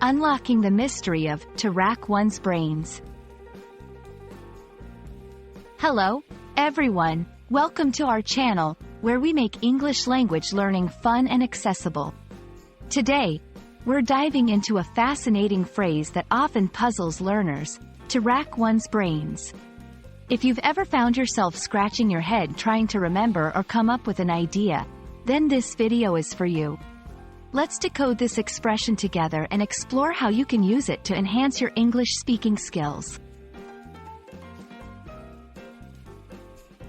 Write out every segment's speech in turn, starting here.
unlocking the mystery of to rack one's brains. Hello, everyone. Welcome to our channel, where we make English language learning fun and accessible. Today, we're diving into a fascinating phrase that often puzzles learners: to rack one's brains. If you've ever found yourself scratching your head trying to remember or come up with an idea, then this video is for you. Let's decode this expression together and explore how you can use it to enhance your English speaking skills.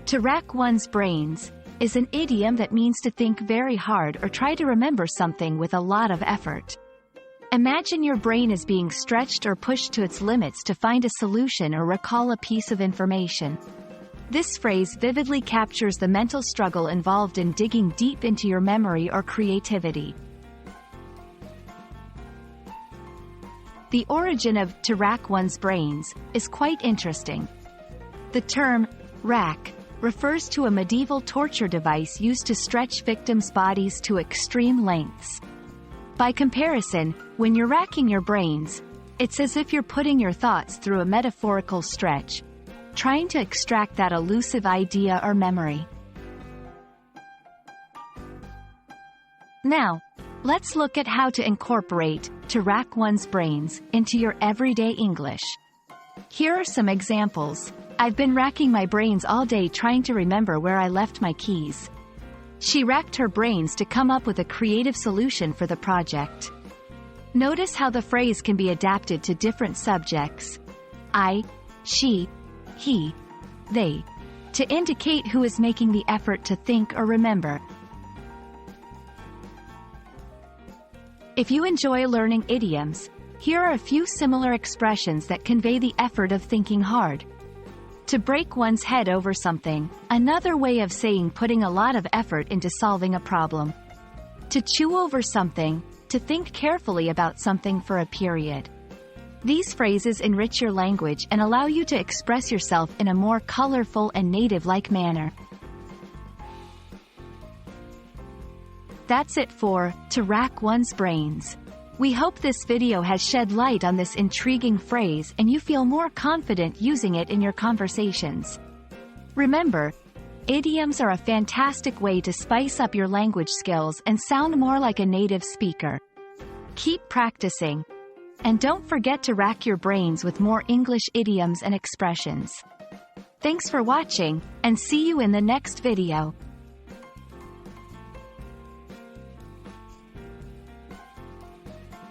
To rack one's brains is an idiom that means to think very hard or try to remember something with a lot of effort. Imagine your brain is being stretched or pushed to its limits to find a solution or recall a piece of information. This phrase vividly captures the mental struggle involved in digging deep into your memory or creativity. The origin of to rack one's brains is quite interesting. The term rack refers to a medieval torture device used to stretch victims' bodies to extreme lengths. By comparison, when you're racking your brains, it's as if you're putting your thoughts through a metaphorical stretch, trying to extract that elusive idea or memory. Now, let's look at how to incorporate to rack one's brains into your everyday English. Here are some examples. I've been racking my brains all day trying to remember where I left my keys. She racked her brains to come up with a creative solution for the project. Notice how the phrase can be adapted to different subjects: I, she, he, they, to indicate who is making the effort to think or remember. If you enjoy learning idioms, here are a few similar expressions that convey the effort of thinking hard. To break one's head over something, another way of saying putting a lot of effort into solving a problem. To chew over something, to think carefully about something for a period. These phrases enrich your language and allow you to express yourself in a more colorful and native-like manner. That's it for to rack one's brains. We hope this video has shed light on this intriguing phrase and you feel more confident using it in your conversations. Remember, idioms are a fantastic way to spice up your language skills and sound more like a native speaker. Keep practicing. And don't forget to rack your brains with more English idioms and expressions. Thanks for watching, and see you in the next video.